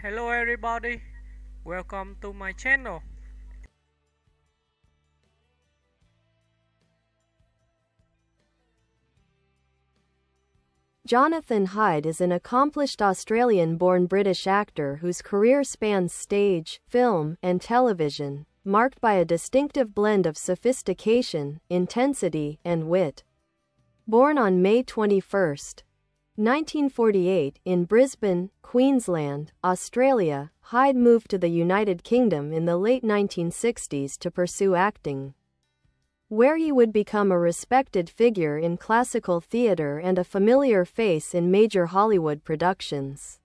Hello everybody, welcome to my channel. Jonathan Hyde is an accomplished Australian-born British actor whose career spans stage, film, and television, marked by a distinctive blend of sophistication, intensity, and wit. Born on May 21, 1948, in Brisbane, Queensland, Australia, Hyde moved to the United Kingdom in the late 1960s to pursue acting, where he would become a respected figure in classical theatre and a familiar face in major Hollywood productions.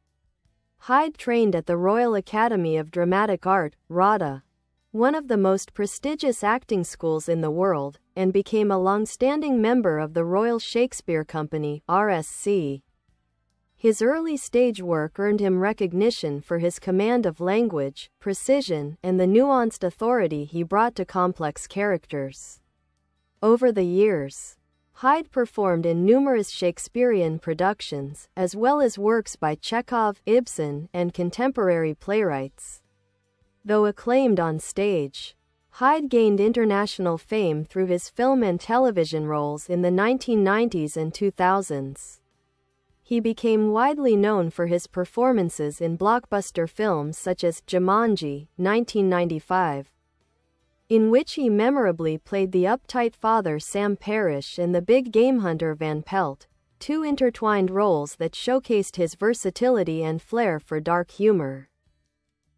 Hyde trained at the Royal Academy of Dramatic Art, RADA, one of the most prestigious acting schools in the world, and became a long-standing member of the Royal Shakespeare Company, RSC. His early stage work earned him recognition for his command of language, precision, and the nuanced authority he brought to complex characters. Over the years, Hyde performed in numerous Shakespearean productions, as well as works by Chekhov, Ibsen, and contemporary playwrights. Though acclaimed on stage, Hyde gained international fame through his film and television roles in the 1990s and 2000s. He became widely known for his performances in blockbuster films such as Jumanji, 1995, in which he memorably played the uptight father Sam Parrish and the big game hunter Van Pelt, two intertwined roles that showcased his versatility and flair for dark humor.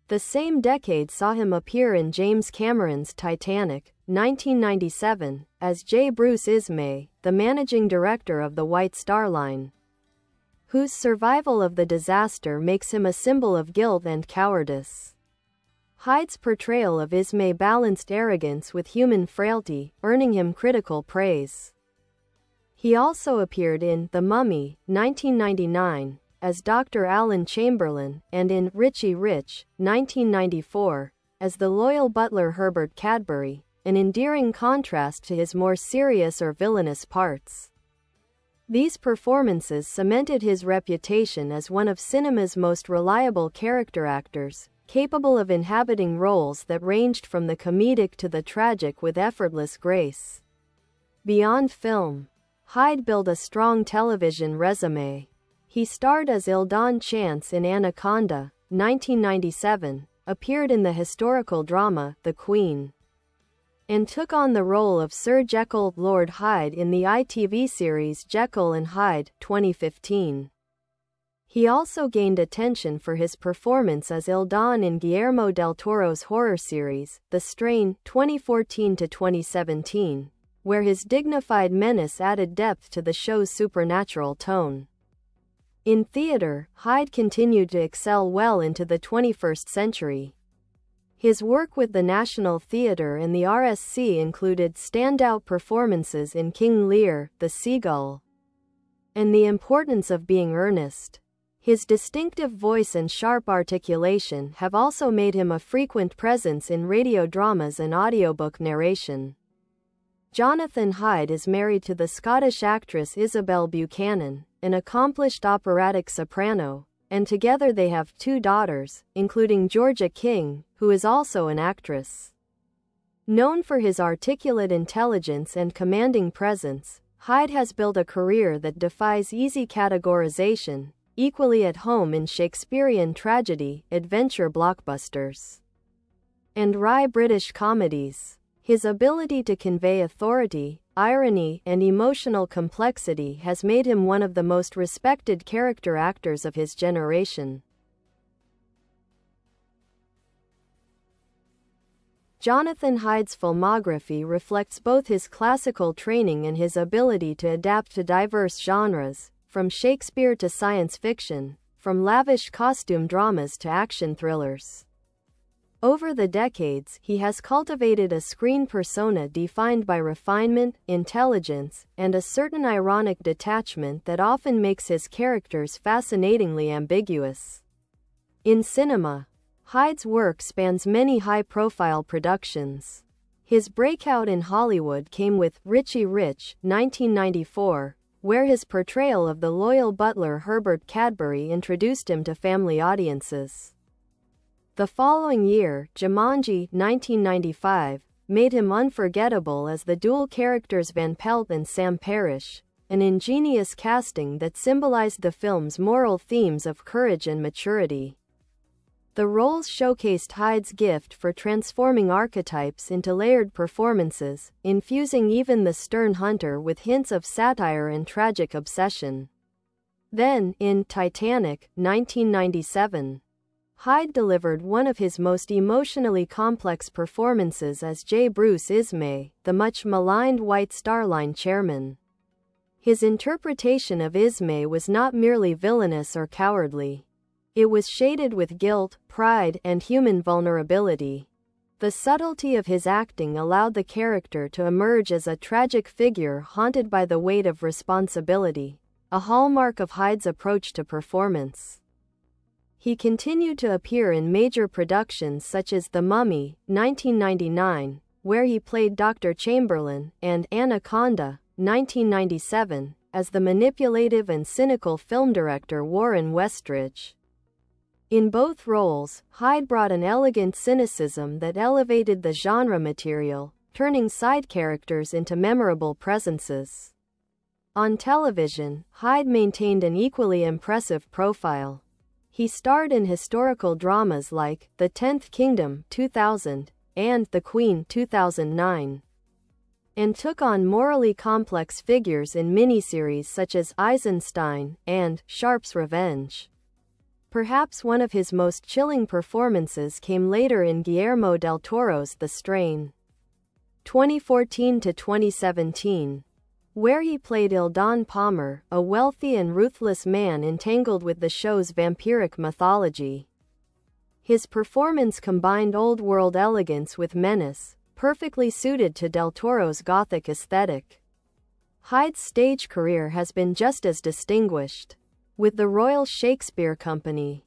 The same decade saw him appear in James Cameron's Titanic, 1997, as J. Bruce Ismay, the managing director of the White Star Line, whose survival of the disaster makes him a symbol of guilt and cowardice. Hyde's portrayal of Ismay balanced arrogance with human frailty, earning him critical praise. He also appeared in The Mummy, 1999, as Dr. Alan Chamberlain, and in Richie Rich, 1994, as the loyal butler Herbert Cadbury, an endearing contrast to his more serious or villainous parts. These performances cemented his reputation as one of cinema's most reliable character actors, capable of inhabiting roles that ranged from the comedic to the tragic with effortless grace. Beyond film, Hyde built a strong television resume. He starred as Eldon Chance in Anaconda, 1997, appeared in the historical drama The Queen, and took on the role of Sir Jekyll, Lord Hyde in the ITV series Jekyll and Hyde, 2015. He also gained attention for his performance as Eldon in Guillermo del Toro's horror series, The Strain, 2014-2017, where his dignified menace added depth to the show's supernatural tone. In theater, Hyde continued to excel well into the 21st century. His work with the National Theatre and the RSC included standout performances in King Lear, The Seagull, and The Importance of Being Earnest. His distinctive voice and sharp articulation have also made him a frequent presence in radio dramas and audiobook narration. Jonathan Hyde is married to the Scottish actress Isabel Buchanan, an accomplished operatic soprano, and together they have two daughters, including Georgia King, who is also an actress. Known for his articulate intelligence and commanding presence, Hyde has built a career that defies easy categorization, equally at home in Shakespearean tragedy, adventure blockbusters, and wry British comedies. His ability to convey authority, irony, and emotional complexity has made him one of the most respected character actors of his generation. Jonathan Hyde's filmography reflects both his classical training and his ability to adapt to diverse genres, from Shakespeare to science fiction, from lavish costume dramas to action thrillers. Over the decades, he has cultivated a screen persona defined by refinement, intelligence, and a certain ironic detachment that often makes his characters fascinatingly ambiguous. In cinema, Hyde's work spans many high-profile productions. His breakout in Hollywood came with Richie Rich, 1994, where his portrayal of the loyal butler Herbert Cadbury introduced him to family audiences. The following year, Jumanji, 1995, made him unforgettable as the dual characters Van Pelt and Sam Parrish, an ingenious casting that symbolized the film's moral themes of courage and maturity. The roles showcased Hyde's gift for transforming archetypes into layered performances, infusing even the stern hunter with hints of satire and tragic obsession. Then, in Titanic, 1997, Hyde delivered one of his most emotionally complex performances as J. Bruce Ismay, the much-maligned White Star Line chairman. His interpretation of Ismay was not merely villainous or cowardly. It was shaded with guilt, pride, and human vulnerability. The subtlety of his acting allowed the character to emerge as a tragic figure haunted by the weight of responsibility, a hallmark of Hyde's approach to performance. He continued to appear in major productions such as The Mummy, 1999, where he played Dr. Chamberlain, and Anaconda, 1997, as the manipulative and cynical film director Warren Westridge. In both roles, Hyde brought an elegant cynicism that elevated the genre material, turning side characters into memorable presences. On television, Hyde maintained an equally impressive profile. He starred in historical dramas like The Tenth Kingdom, 2000, and The Queen, 2009, and took on morally complex figures in miniseries such as Eisenstein and Sharpe's Revenge. Perhaps one of his most chilling performances came later in Guillermo del Toro's The Strain, 2014 to 2017. Where he played Ildon Palmer, a wealthy and ruthless man entangled with the show's vampiric mythology. His performance combined old-world elegance with menace, perfectly suited to del Toro's Gothic aesthetic. Hyde's stage career has been just as distinguished. With the Royal Shakespeare Company,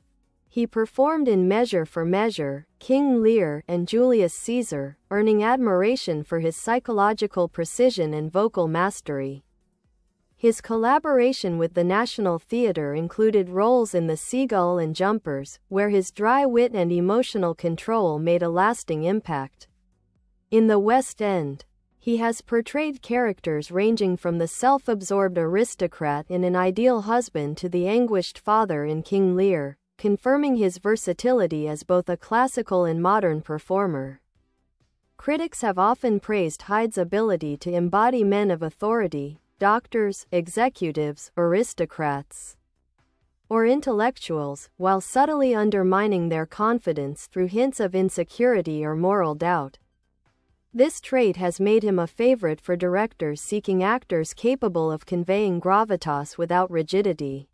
he performed in Measure for Measure, King Lear, and Julius Caesar, earning admiration for his psychological precision and vocal mastery. His collaboration with the National Theatre included roles in The Seagull and Jumpers, where his dry wit and emotional control made a lasting impact. In the West End, he has portrayed characters ranging from the self-absorbed aristocrat in An Ideal Husband to the anguished father in King Lear, confirming his versatility as both a classical and modern performer. Critics have often praised Hyde's ability to embody men of authority, doctors, executives, aristocrats, or intellectuals, while subtly undermining their confidence through hints of insecurity or moral doubt. This trait has made him a favorite for directors seeking actors capable of conveying gravitas without rigidity.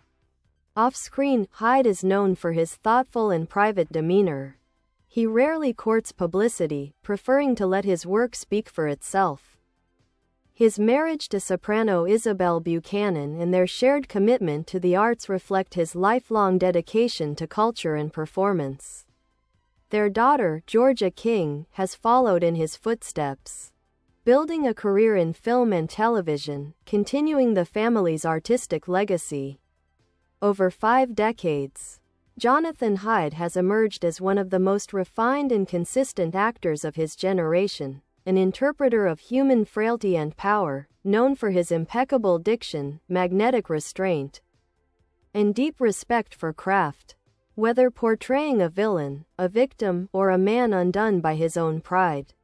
Off-screen, Hyde is known for his thoughtful and private demeanor. He rarely courts publicity, preferring to let his work speak for itself. His marriage to soprano Isabel Buchanan and their shared commitment to the arts reflect his lifelong dedication to culture and performance. Their daughter, Georgia King, has followed in his footsteps, building a career in film and television, continuing the family's artistic legacy. Over 5 decades, Jonathan Hyde has emerged as one of the most refined and consistent actors of his generation, an interpreter of human frailty and power, known for his impeccable diction, magnetic restraint, and deep respect for craft. Whether portraying a villain, a victim, or a man undone by his own pride,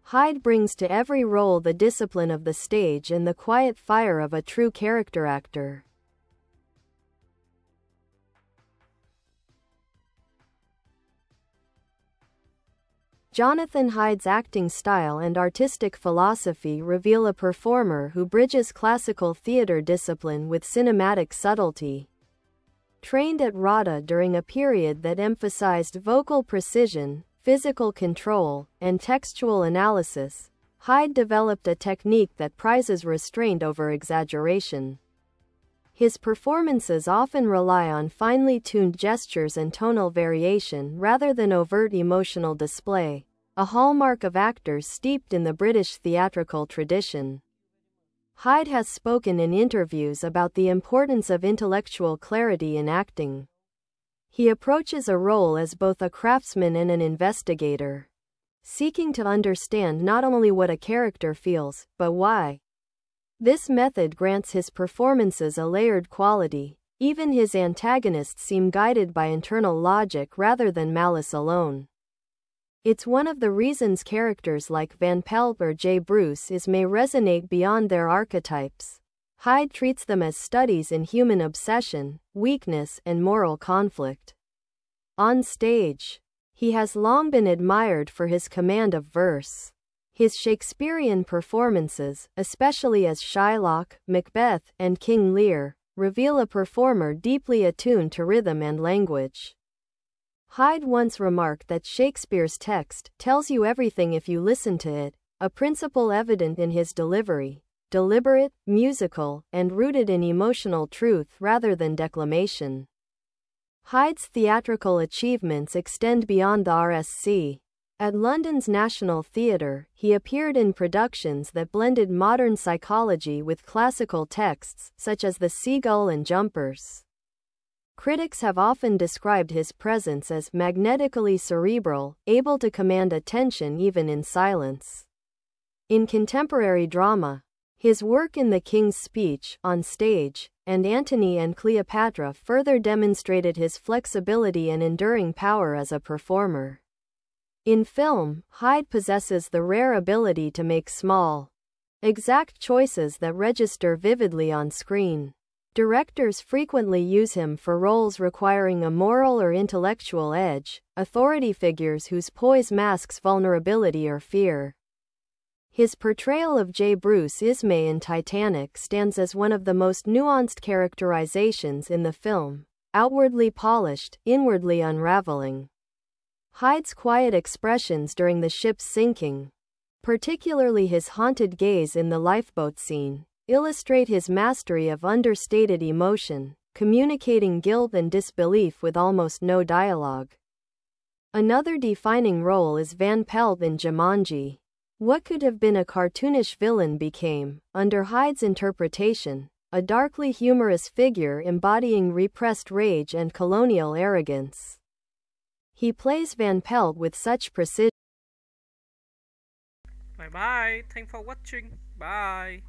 Hyde brings to every role the discipline of the stage and the quiet fire of a true character actor. Jonathan Hyde's acting style and artistic philosophy reveal a performer who bridges classical theater discipline with cinematic subtlety. Trained at RADA during a period that emphasized vocal precision, physical control, and textual analysis, Hyde developed a technique that prizes restraint over exaggeration. His performances often rely on finely tuned gestures and tonal variation rather than overt emotional display, a hallmark of actors steeped in the British theatrical tradition. Hyde has spoken in interviews about the importance of intellectual clarity in acting. He approaches a role as both a craftsman and an investigator, seeking to understand not only what a character feels, but why. This method grants his performances a layered quality. Even his antagonists seem guided by internal logic rather than malice alone. It's one of the reasons characters like Van Pelt or J. Bruce may resonate beyond their archetypes. Hyde treats them as studies in human obsession, weakness, and moral conflict. On stage, he has long been admired for his command of verse. His Shakespearean performances, especially as Shylock, Macbeth, and King Lear, reveal a performer deeply attuned to rhythm and language. Hyde once remarked that Shakespeare's text tells you everything if you listen to it, a principle evident in his delivery, deliberate, musical, and rooted in emotional truth rather than declamation. Hyde's theatrical achievements extend beyond the RSC. At London's National Theatre, he appeared in productions that blended modern psychology with classical texts, such as The Seagull and Jumpers. Critics have often described his presence as magnetically cerebral, able to command attention even in silence. In contemporary drama, his work in The King's Speech, on stage, and Antony and Cleopatra further demonstrated his flexibility and enduring power as a performer. In film, Hyde possesses the rare ability to make small, exact choices that register vividly on screen. Directors frequently use him for roles requiring a moral or intellectual edge, authority figures whose poise masks vulnerability or fear. His portrayal of J. Bruce Ismay in Titanic stands as one of the most nuanced characterizations in the film, outwardly polished, inwardly unraveling. Hyde's quiet expressions during the ship's sinking, particularly his haunted gaze in the lifeboat scene, illustrate his mastery of understated emotion, communicating guilt and disbelief with almost no dialogue. Another defining role is Van Pelt in Jumanji. What could have been a cartoonish villain became, under Hyde's interpretation, a darkly humorous figure embodying repressed rage and colonial arrogance. He plays Van Pelt with such precision. Bye bye. Thanks for watching. Bye.